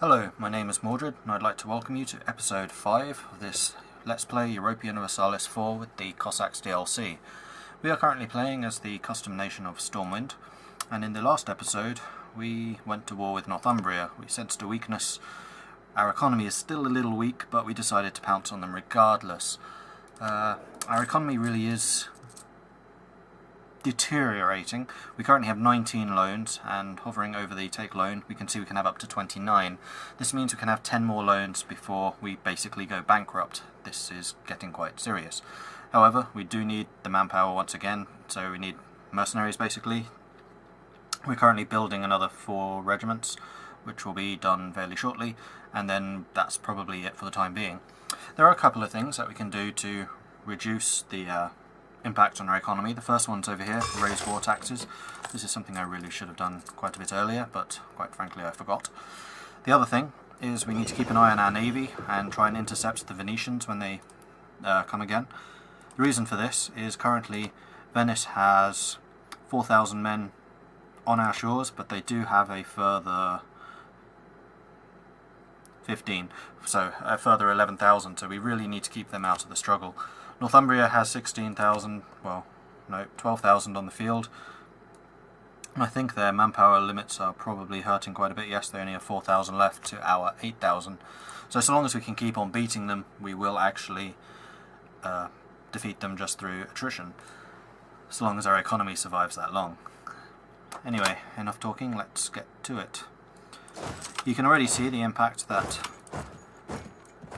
Hello, my name is Mordred, and I'd like to welcome you to episode 5 of this Let's Play Europa Universalis 4 with the Cossacks DLC. We are currently playing as the custom nation of Stormwind, and in the last episode we went to war with Northumbria. We sensed a weakness. Our economy is still a little weak, but we decided to pounce on them regardless. Our economy really is deteriorating. We currently have 19 loans, and hovering over the take loan we can see we can have up to 29. This means we can have 10 more loans before we basically go bankrupt. This is getting quite serious. However, we do need the manpower once again, so we need mercenaries basically. We're currently building another 4 regiments, which will be done fairly shortly, and then that's probably it for the time being. There are a couple of things that we can do to reduce the impact on our economy. The first one's over here, raise war taxes. This is something I really should have done quite a bit earlier, but quite frankly I forgot. The other thing is we need to keep an eye on our navy and try and intercept the Venetians when they come again. The reason for this is currently Venice has 4,000 men on our shores, but they do have a further 15, so a further 11,000, so we really need to keep them out of the struggle. Northumbria has 16,000, well, no, 12,000 on the field. I think their manpower limits are probably hurting quite a bit. Yes, they only have 4,000 left to our 8,000. So long as we can keep on beating them, we will actually defeat them just through attrition, so long as our economy survives that long. Anyway, enough talking, let's get to it. You can already see the impact that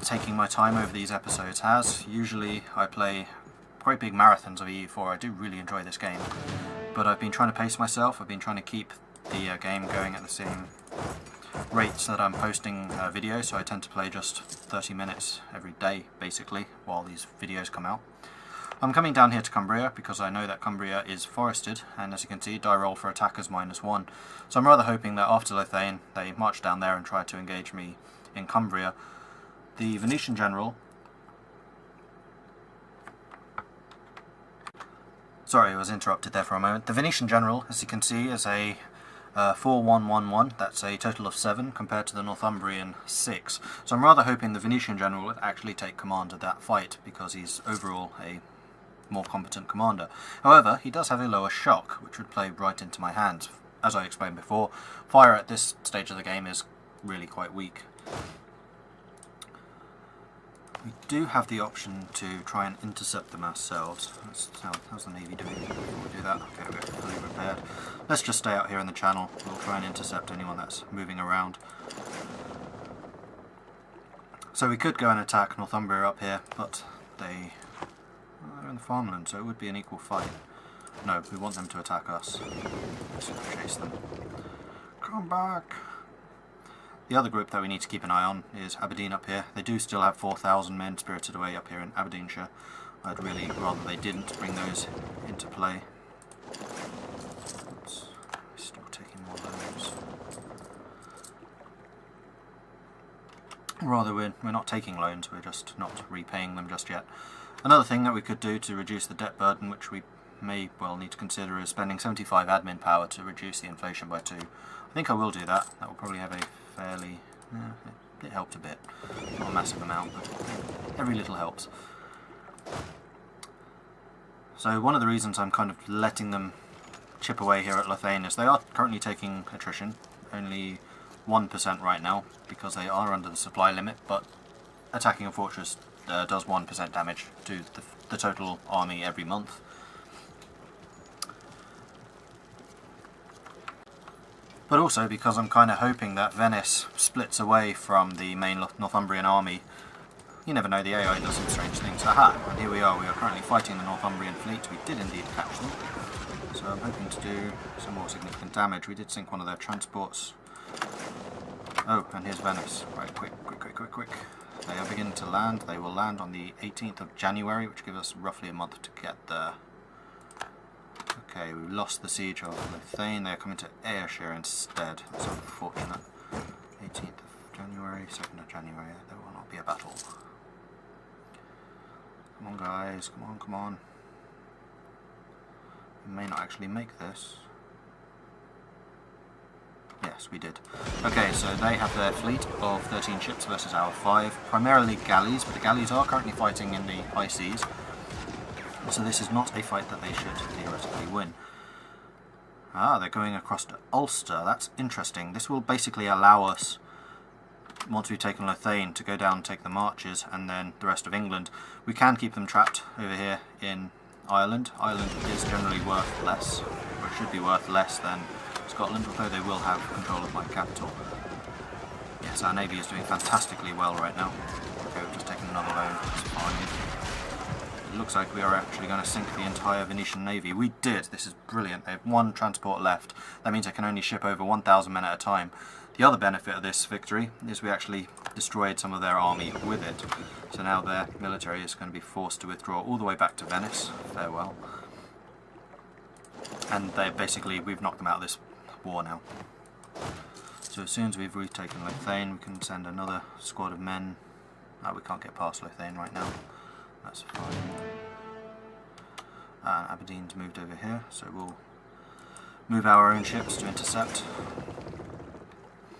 taking my time over these episodes has. Usually I play quite big marathons of EU4. I do really enjoy this game, but I've been trying to pace myself. I've been trying to keep the game going at the same rates that I'm posting videos, so I tend to play just 30 minutes every day basically while these videos come out. I'm coming down here to Cumbria because I know that Cumbria is forested, and as you can see, die roll for attackers -1. So I'm rather hoping that after Lothain they march down there and try to engage me in Cumbria. The Venetian general... Sorry, I was interrupted there for a moment. The Venetian general, as you can see, is a 4-1-1-1. That's a total of 7 compared to the Northumbrian 6. So I'm rather hoping the Venetian general would actually take command of that fight, because he's overall a more competent commander. However, he does have a lower shock, which would play right into my hands. As I explained before, fire at this stage of the game is really quite weak. We do have the option to try and intercept them ourselves. How's the navy doing before we do that? Okay, we're fully prepared. Let's just stay out here in the channel. We'll try and intercept anyone that's moving around. So we could go and attack Northumbria up here, but they're in the farmland, so it would be an equal fight. No, we want them to attack us. Let's chase them. Come back! The other group that we need to keep an eye on is Aberdeen up here. They do still have 4,000 men spirited away up here in Aberdeenshire. I'd really rather they didn't bring those into play. Oops, still taking more loans. Rather, we're not taking loans, we're just not repaying them just yet. Another thing that we could do to reduce the debt burden, which we may well need to consider, is spending 75 admin power to reduce the inflation by 2. I think I will do that. That will probably have a fairly... it helped a bit. Not a massive amount, but every little helps. So one of the reasons I'm kind of letting them chip away here at Lothain is they are currently taking attrition. Only 1% right now, because they are under the supply limit, but attacking a fortress does 1% damage to the total army every month. But also because I'm kind of hoping that Venice splits away from the main Northumbrian army. You never know, the AI does some strange things. Aha! And here we are currently fighting the Northumbrian fleet. We did indeed catch them. So I'm hoping to do some more significant damage. We did sink one of their transports. Oh, and here's Venice. Right, quick. They are beginning to land. They will land on the 18th of January, which gives us roughly a month to get there. Okay, we lost the siege of Lothain. They are coming to Ayrshire instead. That's unfortunate. 18th of January, 2nd of January. There will not be a battle. Come on, guys. Come on. We may not actually make this. Yes, we did. Okay, so they have their fleet of 13 ships versus our 5. Primarily galleys, but the galleys are currently fighting in the high seas. So this is not a fight that they should theoretically win. Ah, they're going across to Ulster. That's interesting. This will basically allow us, once we've taken Lothain, to go down and take the Marches and then the rest of England. We can keep them trapped over here in Ireland. Ireland is generally worth less, or it should be worth less than Scotland, although they will have control of my capital. Yes, our navy is doing fantastically well right now. Okay, we've just taken another loan. That's fine. It looks like we are actually going to sink the entire Venetian navy. We did. This is brilliant. They have one transport left. That means they can only ship over 1,000 men at a time. The other benefit of this victory is we actually destroyed some of their army with it. So now their military is going to be forced to withdraw all the way back to Venice. Farewell. And we've knocked them out of this war now. So as soon as we've retaken Lothain, we can send another squad of men. Oh, we can't get past Lothain right now. That's fine. Aberdeen's moved over here, so we'll move our own ships to intercept.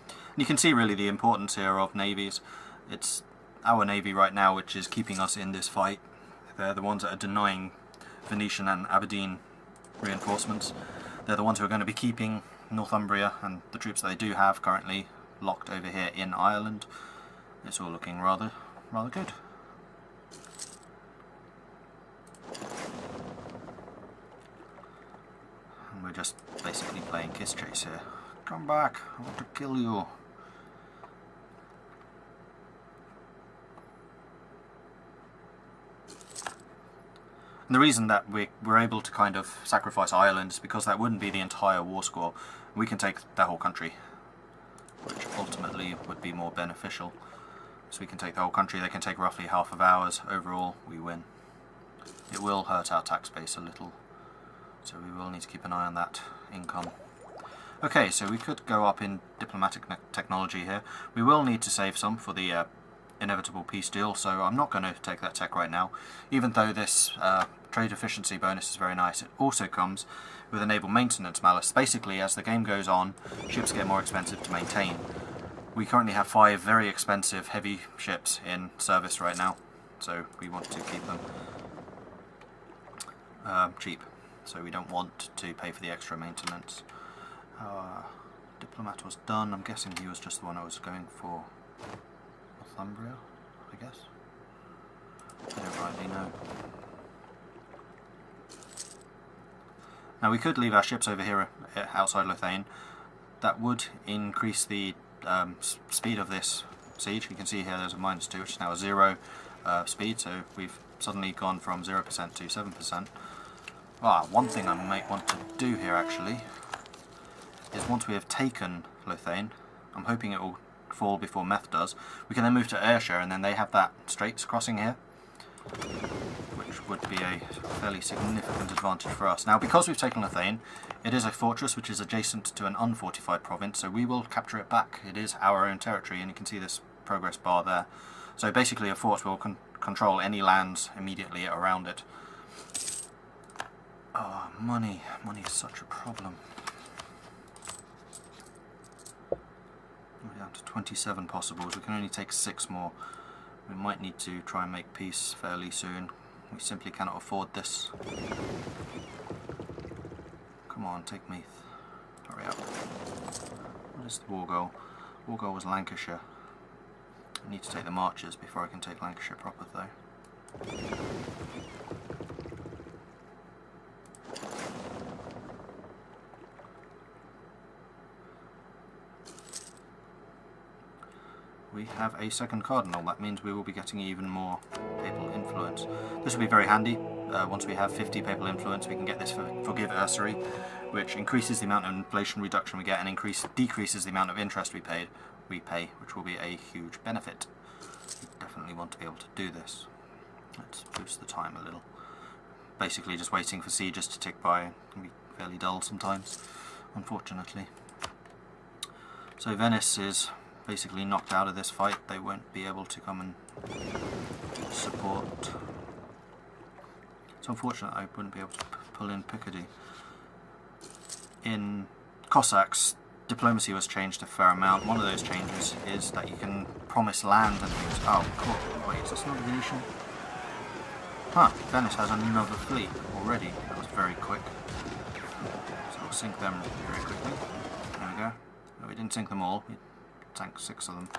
And you can see really the importance here of navies. It's our navy right now which is keeping us in this fight. They're the ones that are denying Venetian and Aberdeen reinforcements. They're the ones who are going to be keeping Northumbria and the troops that they do have currently locked over here in Ireland. It's all looking rather good. And we're just basically playing kiss chase here. Come back, I want to kill you. And the reason that we're able to kind of sacrifice Ireland is because that wouldn't be the entire war score. We can take the whole country, which ultimately would be more beneficial. So we can take the whole country, they can take roughly half of ours. Overall, we win. It will hurt our tax base a little, so we will need to keep an eye on that income. Okay, so we could go up in diplomatic technology here. We will need to save some for the inevitable peace deal, so I'm not going to take that tech right now. Even though this trade efficiency bonus is very nice, it also comes with a naval maintenance malus. Basically, as the game goes on, ships get more expensive to maintain. We currently have 5 very expensive heavy ships in service right now, so we want to keep them cheap. So we don't want to pay for the extra maintenance. Diplomat was done. I'm guessing he was just the one I was going for. Northumbria, I guess. I don't rightly know. Now we could leave our ships over here outside Lothain. That would increase the speed of this siege. You can see here there's a -2, which is now a 0 speed, so we've suddenly gone from 0% to 7%. One thing I might want to do here actually is once we have taken Lothain, I'm hoping it will fall before Meth does, we can then move to Ayrshire and then they have that straits crossing here, which would be a fairly significant advantage for us. Now because we've taken Lothain, it is a fortress which is adjacent to an unfortified province, so we will capture it back. It is our own territory, and you can see this progress bar there. So basically a fort will control any lands immediately around it. Oh, money. Money is such a problem. We're down to 27 possibles. We can only take 6 more. We might need to try and make peace fairly soon. We simply cannot afford this. Come on, take Meath. Hurry up. What is the war goal? War goal was Lancashire. I need to take the Marches before I can take Lancashire proper though. We have a second cardinal. That means we will be getting even more papal influence. This will be very handy. Once we have 50 papal influence, we can get this forgive usury, which increases the amount of inflation reduction we get and decreases the amount of interest we pay, which will be a huge benefit. We definitely want to be able to do this. Let's boost the time a little. Basically just waiting for sieges to tick by. It can be fairly dull sometimes, unfortunately. So Venice is basically knocked out of this fight. They won't be able to come and support. It's unfortunate I wouldn't be able to pull in Picardy. In Cossacks, diplomacy was changed a fair amount. One of those changes is that you can promise land and things. Oh, cool. Wait, is this not a Venetian? Huh, Venice has another fleet already. That was very quick. So we'll sink them very quickly. There we go. No, we didn't sink them all. We sank 6 of them.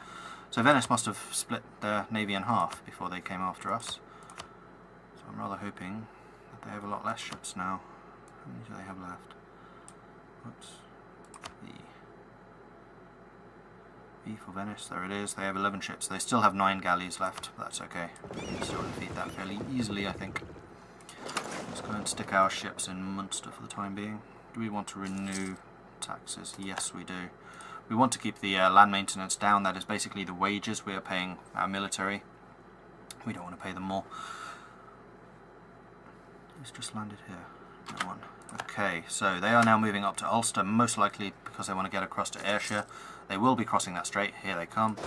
So Venice must have split their navy in half before they came after us. So I'm rather hoping that they have a lot less ships now. How many do they have left? Whoops. V for Venice, there it is. They have 11 ships. They still have 9 galleys left, but that's okay. We can still defeat that fairly easily, I think. Let's go and stick our ships in Munster for the time being. Do we want to renew taxes? Yes, we do. We want to keep the land maintenance down. That is basically the wages we are paying our military. We don't want to pay them more. Who's just landed here? No one. Okay, so they are now moving up to Ulster, most likely because they want to get across to Ayrshire. They will be crossing that strait. Here they come.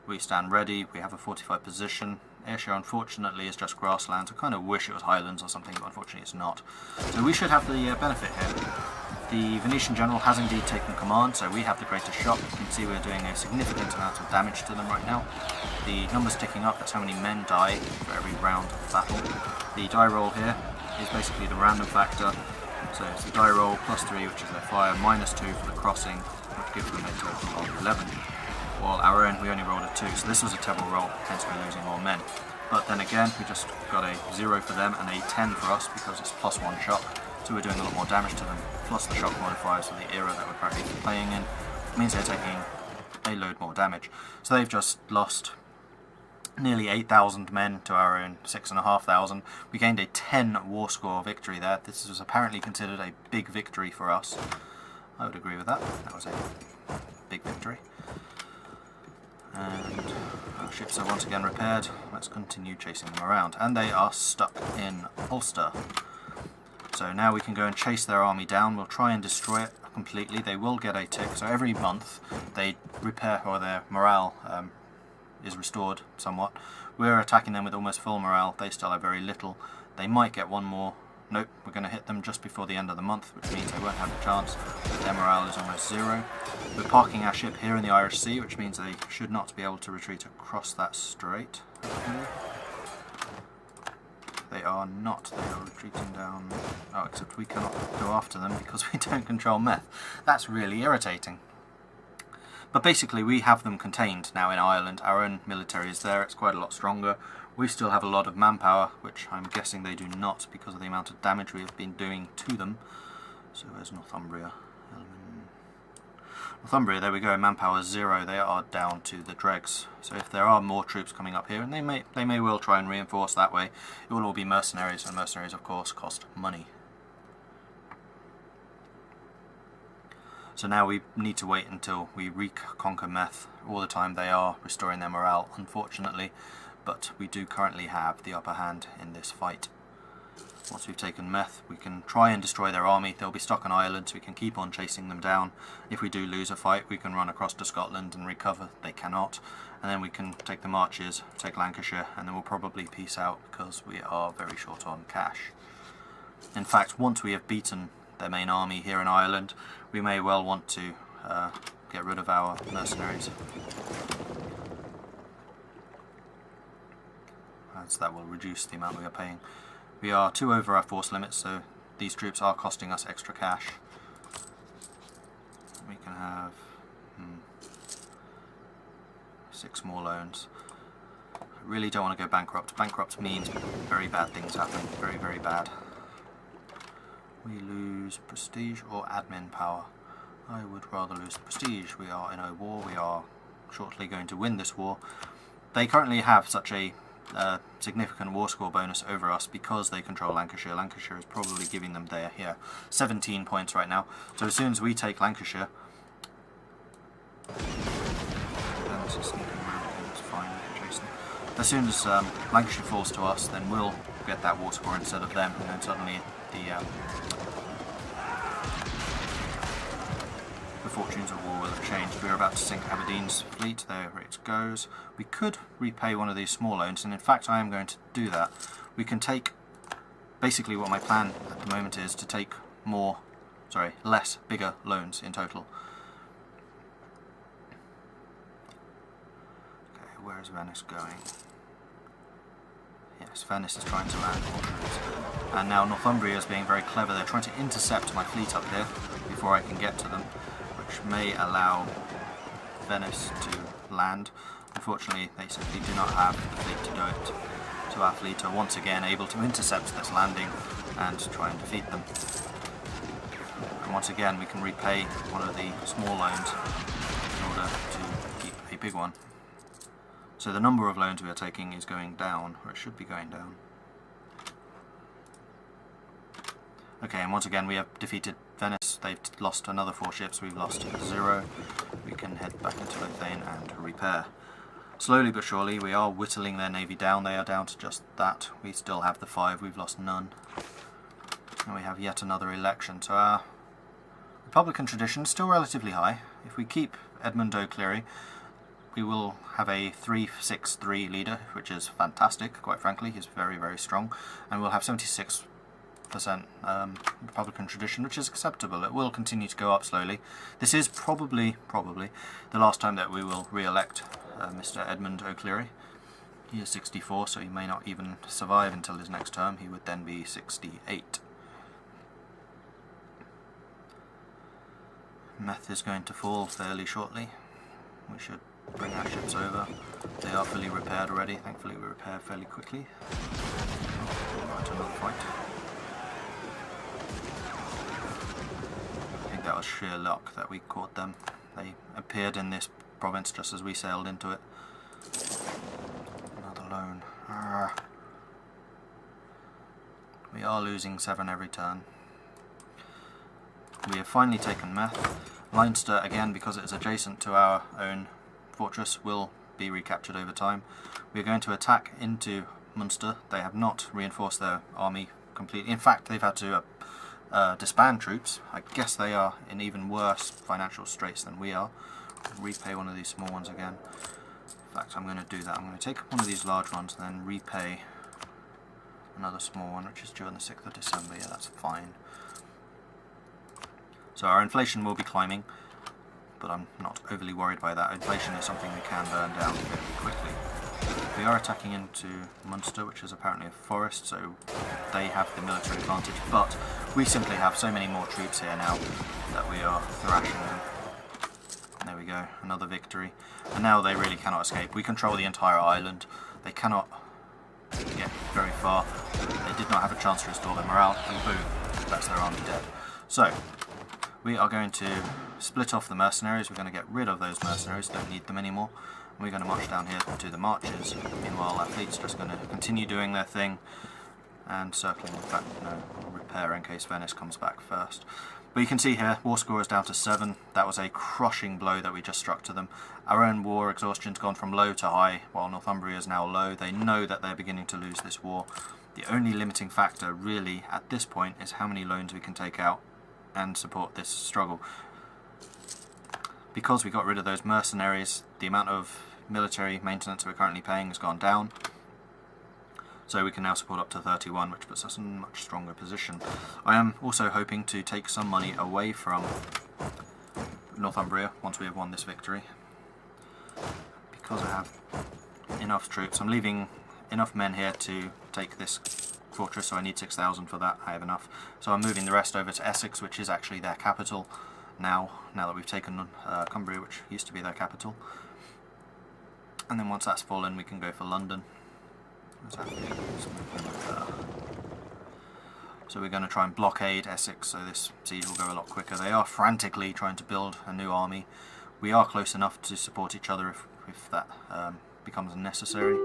We stand ready. We have a fortified position. Ayrshire, unfortunately, is just grasslands. I kind of wish it was highlands or something, but unfortunately it's not. So we should have the benefit here. The Venetian general has indeed taken command, so we have the greatest shock. You can see we're doing a significant amount of damage to them right now. The number's ticking up. That's how many men die for every round of battle. The die roll here is basically the random factor. So it's the die roll plus 3, which is their fire, minus 2 for the crossing, which gives them a total of 11. While our own, we only rolled a 2, so this was a terrible roll, hence we're losing more men. But then again, we just got a 0 for them and a 10 for us because it's plus 1 shock, so we're doing a lot more damage to them. Plus the shock modifiers for the era that we're currently playing in means they're taking a load more damage. So they've just lost nearly 8,000 men to our own 6,500. We gained a 10 war score victory there. This was apparently considered a big victory for us. I would agree with that. That was a big victory. And our ships are once again repaired. Let's continue chasing them around. And they are stuck in Ulster. So now we can go and chase their army down. We'll try and destroy it completely. They will get a tick. So every month they repair, or their morale is restored somewhat. We're attacking them with almost full morale. They still have very little. They might get one more. Nope, we're going to hit them just before the end of the month, which means they won't have a chance. Their morale is almost 0. We're parking our ship here in the Irish Sea, which means they should not be able to retreat across that strait. They are not. They are retreating down. Oh, except we cannot go after them because we don't control meth. That's really irritating. But basically we have them contained now in Ireland. Our own military is there. It's quite a lot stronger. We still have a lot of manpower, which I'm guessing they do not because of the amount of damage we have been doing to them. So where's Northumbria? Northumbria, there we go, manpower 0. They are down to the dregs. So if there are more troops coming up here, and they may well try and reinforce that way, it will all be mercenaries, and mercenaries of course cost money. So now we need to wait until we reconquer Meth. All the time they are restoring their morale, unfortunately, but we do currently have the upper hand in this fight. Once we've taken Meth, we can try and destroy their army. They'll be stuck on Ireland, so we can keep on chasing them down. If we do lose a fight, we can run across to Scotland and recover. They cannot. And then we can take the marches, take Lancashire, and then we'll probably peace out because we are very short on cash. In fact, once we have beaten their main army here in Ireland, we may well want to get rid of our mercenaries. As that will reduce the amount we are paying. We are 2 over our force limits, so these troops are costing us extra cash. We can have 6 more loans. I really don't want to go bankrupt. Bankrupt means very bad things happen. Very, very bad. We lose prestige or admin power. I would rather lose the prestige. We are in a war. We are shortly going to win this war. They currently have such a significant war score bonus over us because they control Lancashire. Lancashire is probably giving them their 17 points right now. So as soon as we take Lancashire, as soon as Lancashire falls to us, then we'll get that war score instead of them, and then suddenly the fortunes of war will have changed. We're about to sink Aberdeen's fleet. There it goes. We could repay one of these small loans, and in fact I am going to do that. We can take, basically what my plan at the moment is to take less bigger loans in total. where is Venice going? Yes, Venice is trying to land more troops. And now Northumbria is being very clever. They're trying to intercept my fleet up here before I can get to them, which may allow Venice to land. Unfortunately, they simply do not have the fleet to do it. So our fleet are once again able to intercept this landing and try and defeat them. And once again, we can repay one of the small loans in order to keep a big one. So the number of loans we are taking is going down, or it should be going down. Okay, and once again we have defeated Venice. They've lost another 4 ships, we've lost 0. We can head back into Lothane and repair. Slowly but surely we are whittling their navy down. They are down to just that. We still have the 5, we've lost none. And we have yet another election. So our Republican tradition is still relatively high. If we keep Edmund O'Clery, we will have a 3-6-3 leader, which is fantastic, quite frankly. He's very, very strong. And we'll have 76% Republican tradition, which is acceptable. It will continue to go up slowly. This is probably the last time that we will re-elect Mr. Edmund O'Clery. He is 64, so he may not even survive until his next term. He would then be 68. Meth is going to fall fairly shortly. We should bring our ships over. They are fully repaired already. Thankfully we repair fairly quickly. Right, another fight. I think that was sheer luck that we caught them. They appeared in this province just as we sailed into it. Another loan. We are losing 7 every turn. We have finally taken Meth. Leinster, again, because it is adjacent to our own fortress, will be recaptured over time. We are going to attack into Munster. They have not reinforced their army completely. In fact, they've had to disband troops. I guess they are in even worse financial straits than we are. Repay one of these small ones again. In fact, I'm going to do that. I'm going to take one of these large ones and then repay another small one, which is due on the 6th of December. Yeah, that's fine. So our inflation will be climbing, but I'm not overly worried by that. Inflation is something we can burn down fairly quickly. We are attacking into Munster, which is apparently a forest, so they have the military advantage, but we simply have so many more troops here now that we are thrashing them. There we go, another victory. And now they really cannot escape. We control the entire island. They cannot get very far. They did not have a chance to restore their morale, and boom, that's their army dead. So, we are going to split off the mercenaries. We're going to get rid of those mercenaries, don't need them anymore. We're going to march down here to the marches. Meanwhile, our fleet's just going to continue doing their thing and circling. In fact, no, we'll repair in case Venice comes back first. But you can see here, war score is down to 7. That was a crushing blow that we just struck to them. Our own war exhaustion's gone from low to high, while Northumbria is now low. They know that they're beginning to lose this war. The only limiting factor, really, at this point, is how many loans we can take out and support this struggle. Because we got rid of those mercenaries, the amount of military maintenance we're currently paying has gone down. So we can now support up to 31, which puts us in a much stronger position. I am also hoping to take some money away from Northumbria once we have won this victory. Because I have enough troops, I'm leaving enough men here to take this fortress, so I need 6,000 for that. I have enough. So I'm moving the rest over to Essex, which is actually their capital now that we've taken Cumbria, which used to be their capital. And then once that's fallen, we can go for London. So we're going to try and blockade Essex, so this siege will go a lot quicker. They are frantically trying to build a new army. We are close enough to support each other if that becomes necessary.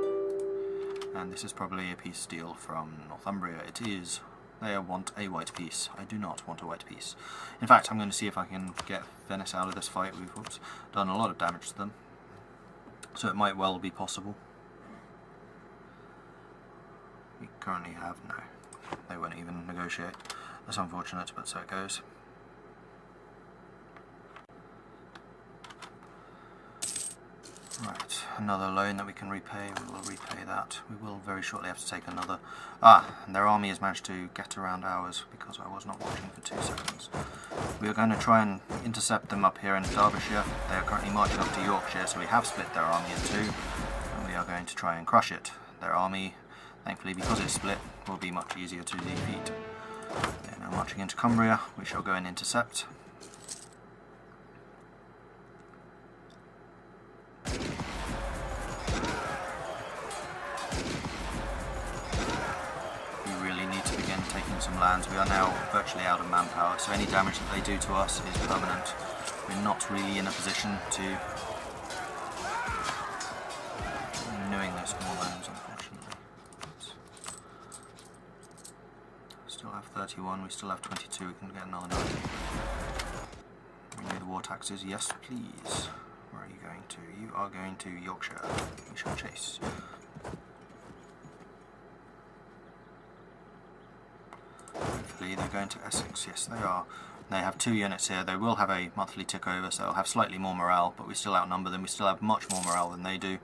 And this is probably a peace deal from Northumbria. It is. They want a white peace. I do not want a white peace. In fact, I'm going to see if I can get Venice out of this fight. We've done a lot of damage to them, so it might well be possible. We currently have no. They won't even negotiate. That's unfortunate, but so it goes. Right, another loan that we can repay. We will repay that. We will very shortly have to take another. And their army has managed to get around ours because I was not watching for 2 seconds. We are going to try and intercept them up here in Derbyshire. They are currently marching up to Yorkshire, so we have split their army in 2. are going to try and crush it. Their army, thankfully because it's split, will be much easier to defeat. They are now marching into Cumbria. We shall go and intercept. Some lands. We are now virtually out of manpower, so any damage that they do to us is permanent. We're not really in a position to renewing those small lands, unfortunately. Still have 31, we still have 22, we can get another 9. Renew the war taxes, yes please. Where are you going to? You are going to Yorkshire. We shall chase. They're going to Essex, yes they are. They have 2 units here. They will have a monthly tick over, so they'll have slightly more morale, but we still outnumber them. We still have much more morale than they do.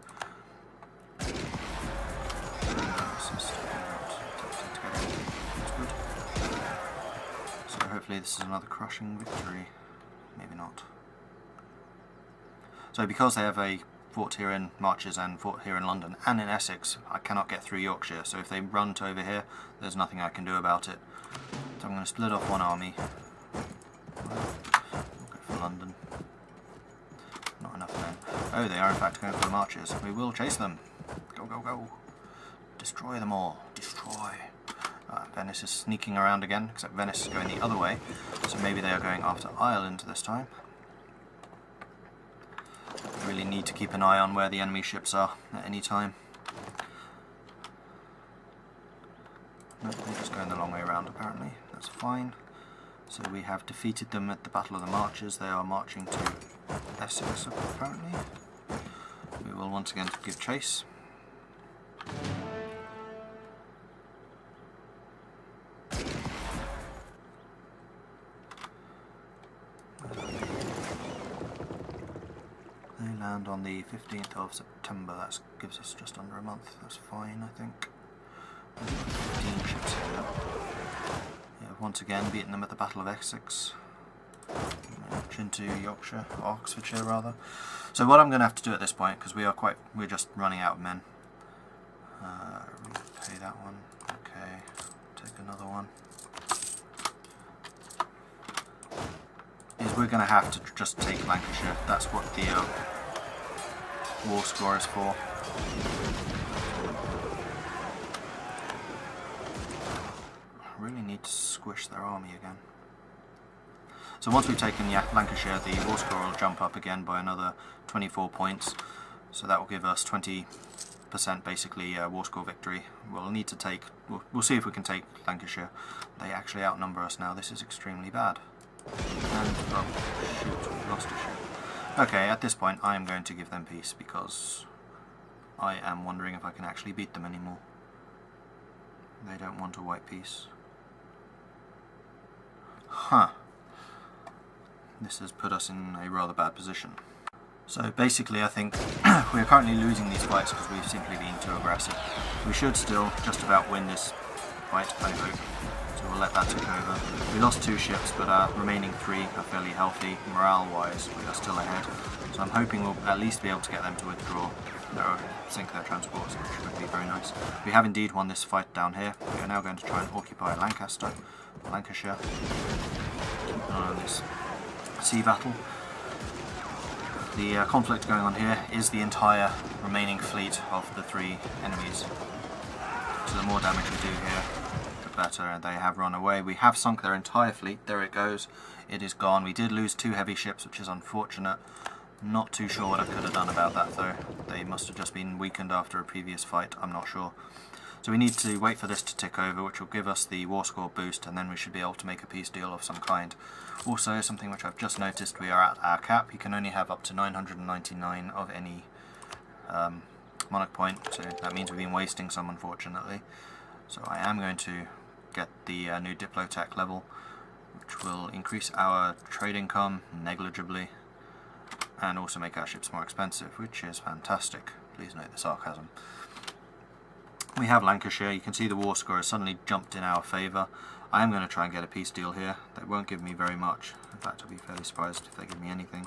So hopefully this is another crushing victory. Maybe not. So because they have a fort here in Marches and fort here in London and in Essex, I cannot get through Yorkshire, so if they run to over here, there's nothing I can do about it. So I'm going to split off one army. We'll go for London. Not enough men. Oh, they are in fact going for the Marches. We will chase them. Go, go, go. Destroy them all. Destroy. Venice is sneaking around again, except Venice is going the other way, so maybe they are going after Ireland this time. We really need to keep an eye on where the enemy ships are at any time. No, they're just going the long way around apparently. That's fine. So we have defeated them at the Battle of the Marches. They are marching to Essex apparently. We will once again give chase. They land on the 15th of September. That gives us just under a month. That's fine, I think. 15 ships here. Yeah, once again beaten them at the Battle of Essex. March into Yorkshire, or Oxfordshire rather. So what I'm going to have to do at this point, because we're just running out of men. Repay that one. Okay, take another one. Is we're going to have to just take Lancashire. That's what the war score is for. Really need to squish their army again. So once we've taken Lancashire, the war score will jump up again by another 24 points. So that will give us 20% basically war score victory. We'll need to take. We'll see if we can take Lancashire. They actually outnumber us now. This is extremely bad. And oh shoot, we lost a ship. Okay, at this point I am going to give them peace because I am wondering if I can actually beat them anymore. They don't want a white peace. Huh. This has put us in a rather bad position. So basically I think we are currently losing these fights because we've simply been too aggressive. We should still just about win this fight, I hope. So we'll let that take over. We lost 2 ships, but our remaining 3 are fairly healthy. Morale-wise, we are still ahead. So I'm hoping we'll at least be able to get them to withdraw or sink their transports, which would be very nice. We have indeed won this fight down here. We are now going to try and occupy Lancashire. Keep an eye on this sea battle. The conflict going on here is the entire remaining fleet of the 3 enemies. So the more damage we do here, the better. And they have run away. We have sunk their entire fleet. There it goes. It is gone. We did lose 2 heavy ships, which is unfortunate. Not too sure what I could have done about that though. They must have just been weakened after a previous fight. I'm not sure. So we need to wait for this to tick over, which will give us the war score boost, and then we should be able to make a peace deal of some kind. Also, something which I've just noticed, we are at our cap. You can only have up to 999 of any monarch point, so that means we've been wasting some, unfortunately. So I am going to get the new Diplotech level, which will increase our trade income negligibly, and also make our ships more expensive, which is fantastic. Please note the sarcasm. We have Lancashire. You can see the war score has suddenly jumped in our favour. I am going to try and get a peace deal here. They won't give me very much. In fact, I'll be fairly surprised if they give me anything.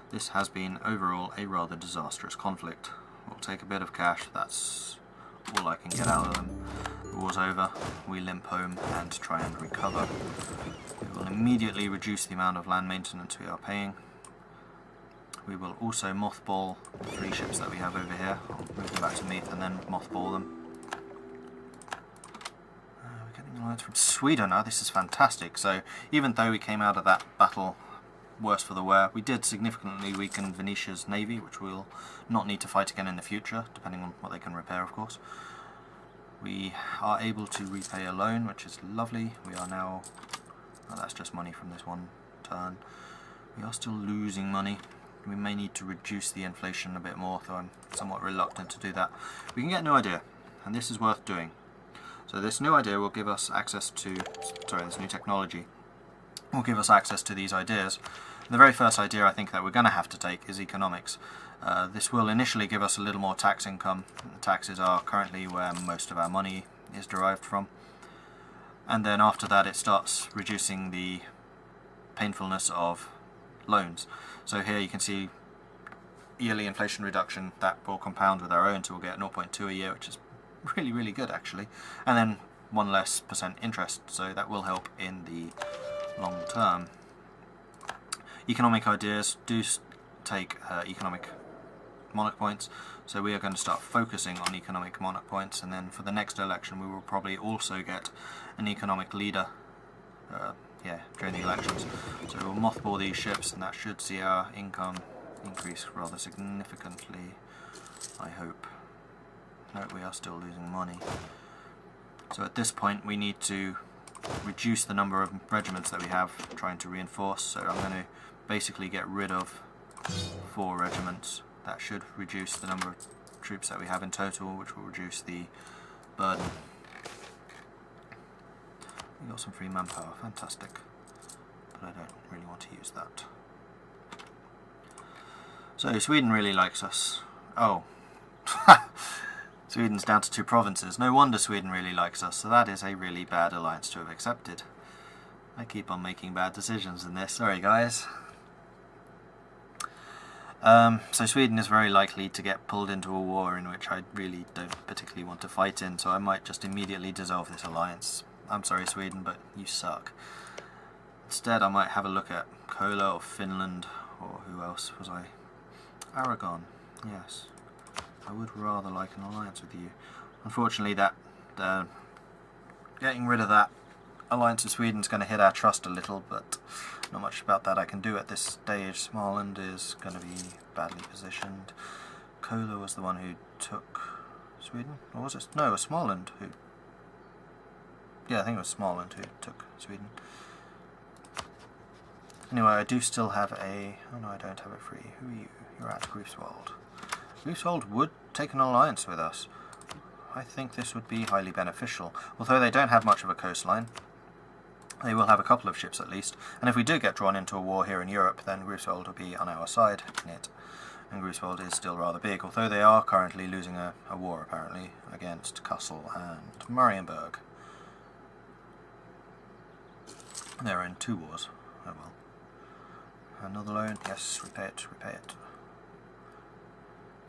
This has been overall a rather disastrous conflict. We'll take a bit of cash, that's all I can get out of them. The war's over, we limp home and try and recover. We will immediately reduce the amount of land maintenance we are paying. We will also mothball the 3 ships that we have over here. I'll move them back to Meath and then mothball them. We're getting alliance from Sweden now, this is fantastic. So even though we came out of that battle worse for the wear, we did significantly weaken Venetia's navy, which we'll not need to fight again in the future, depending on what they can repair, of course. We are able to repay a loan, which is lovely. We are now... oh, that's just money from this one turn. We are still losing money. We may need to reduce the inflation a bit more, though I'm somewhat reluctant to do that. We can get a new idea, and this is worth doing. So this new idea will give us access to... sorry, this new technology will give us access to these ideas. The very first idea I think that we're going to have to take is economics. This will initially give us a little more tax income. Taxes are currently where most of our money is derived from. And then after that it starts reducing the painfulness of loans. So here you can see yearly inflation reduction that will compound with our own, so we'll get 0.2 a year, which is really, really good actually. And then 1% less interest, so that will help in the long term. Economic ideas do take economic monarch points, so we are going to start focusing on economic monarch points, and then for the next election we will probably also get an economic leader during the elections. So we'll mothball these ships, and that should see our income increase rather significantly, I hope. No, we are still losing money. So at this point we need to reduce the number of regiments that we have trying to reinforce, so I'm going to basically get rid of 4 regiments. That should reduce the number of troops that we have in total, which will reduce the burden. We got some free manpower, fantastic. But I don't really want to use that. So Sweden really likes us. Oh. Sweden's down to 2 provinces. No wonder Sweden really likes us, so that is a really bad alliance to have accepted. I keep on making bad decisions in this, sorry guys. So Sweden is very likely to get pulled into a war in which I really don't particularly want to fight in, so I might just immediately dissolve this alliance. I'm sorry Sweden, but you suck. Instead I might have a look at Kola or Finland, or who else was I? Aragon, yes. I would rather like an alliance with you. Unfortunately that getting rid of that alliance with Sweden is going to hit our trust a little, but not much about that I can do at this stage. Småland is going to be badly positioned. Kola was the one who took Sweden, or was it? No, it was Småland who... yeah, I think it was Småland who took Sweden. Anyway, I do still have a... oh no, I don't have it free. Who are you? You're at Greifswald. Greifswald would take an alliance with us. I think this would be highly beneficial. Although they don't have much of a coastline, they will have a couple of ships at least. And if we do get drawn into a war here in Europe, then Greifswald will be on our side in it. And Greifswald is still rather big, although they are currently losing a war apparently against Kassel and Marienburg. They're in 2 wars. Oh well. Another loan? Yes, repay it, repay it.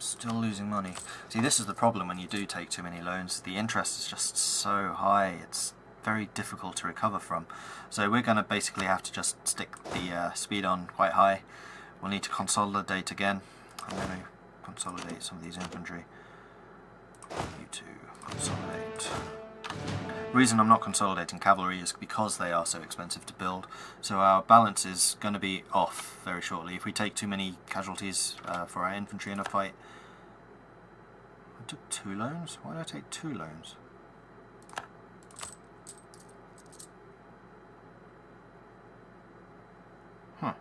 Still losing money. See, this is the problem when you do take too many loans. The interest is just so high, it's very difficult to recover from. So we're going to basically have to just stick the speed on quite high. We'll need to consolidate again. I'm going to consolidate some of these infantry. You two, consolidate. The reason I'm not consolidating cavalry is because they are so expensive to build, so our balance is going to be off very shortly. If we take too many casualties for our infantry in a fight... I took 2 loans? Why did I take 2 loans? Huh.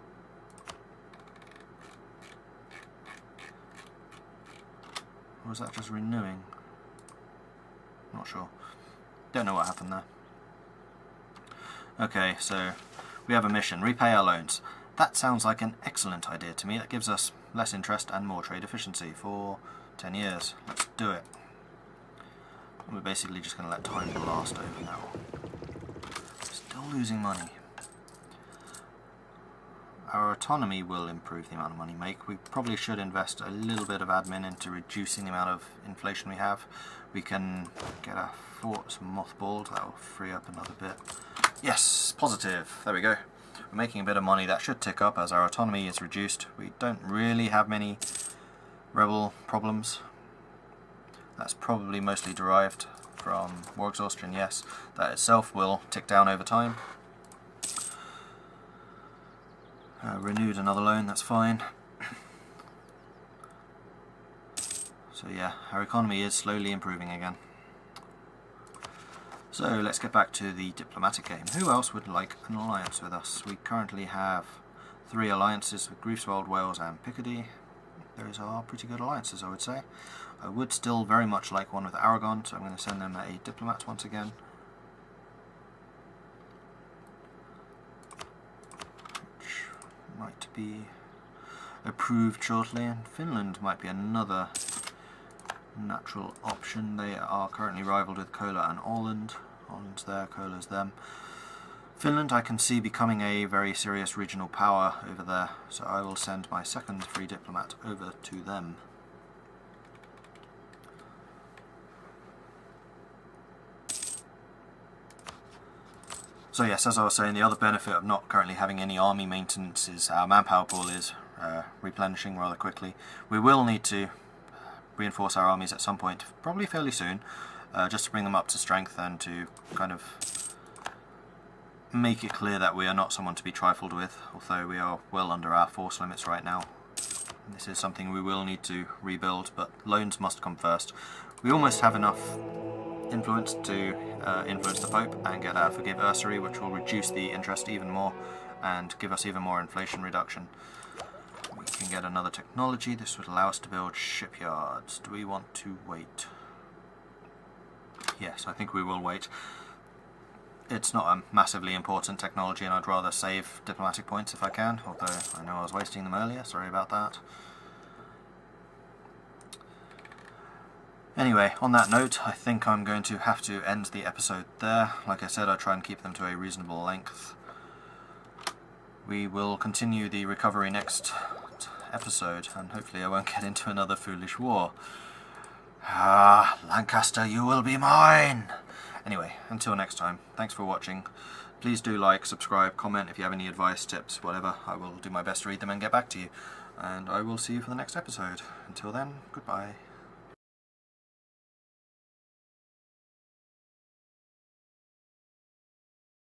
Or was that just renewing? Not sure. Don't know what happened there. Okay, so we have a mission. Repay our loans. That sounds like an excellent idea to me. That gives us less interest and more trade efficiency for 10 years. Let's do it. We're basically just going to let time blast over now. Still losing money. our autonomy will improve the amount of money we make. We probably should invest a little bit of admin into reducing the amount of inflation we have. We can get our forts mothballed, that will free up another bit. Yes, positive, there we go. We're making a bit of money, that should tick up as our autonomy is reduced. We don't really have many rebel problems. That's probably mostly derived from war exhaustion, yes. That itself will tick down over time. Renewed another loan, that's fine. So yeah, our economy is slowly improving again. So let's get back to the diplomatic game. Who else would like an alliance with us? We currently have 3 alliances with Greifswald, Wales and Picardy. Those are pretty good alliances, I would say. I would still very much like one with Aragon, so I'm going to send them a diplomat once again. Which might be approved shortly, and Finland might be another natural option. They are currently rivaled with Kola and Åland. Åland's there, Kola's them. Finland I can see becoming a very serious regional power over there, so I will send my second free diplomat over to them. So yes, as I was saying, the other benefit of not currently having any army maintenance is our manpower pool is replenishing rather quickly. We will need to reinforce our armies at some point, probably fairly soon, just to bring them up to strength and to kind of make it clear that we are not someone to be trifled with, although we are well under our force limits right now. This is something we will need to rebuild, but loans must come first. We almost have enough influence to influence the Pope and get our Forgive Usury, which will reduce the interest even more and give us even more inflation reduction. We can get another technology. This would allow us to build shipyards. Do we want to wait? Yes, I think we will wait. It's not a massively important technology and I'd rather save diplomatic points if I can, although I know I was wasting them earlier, sorry about that. Anyway, on that note, I think I'm going to have to end the episode there. Like I said, I try and keep them to a reasonable length. We will continue the recovery next episode, and hopefully I won't get into another foolish war. Ah, Lancaster, you will be mine! Anyway, until next time, thanks for watching. Please do like, subscribe, comment if you have any advice, tips, whatever. I will do my best to read them and get back to you. And I will see you for the next episode. Until then, goodbye.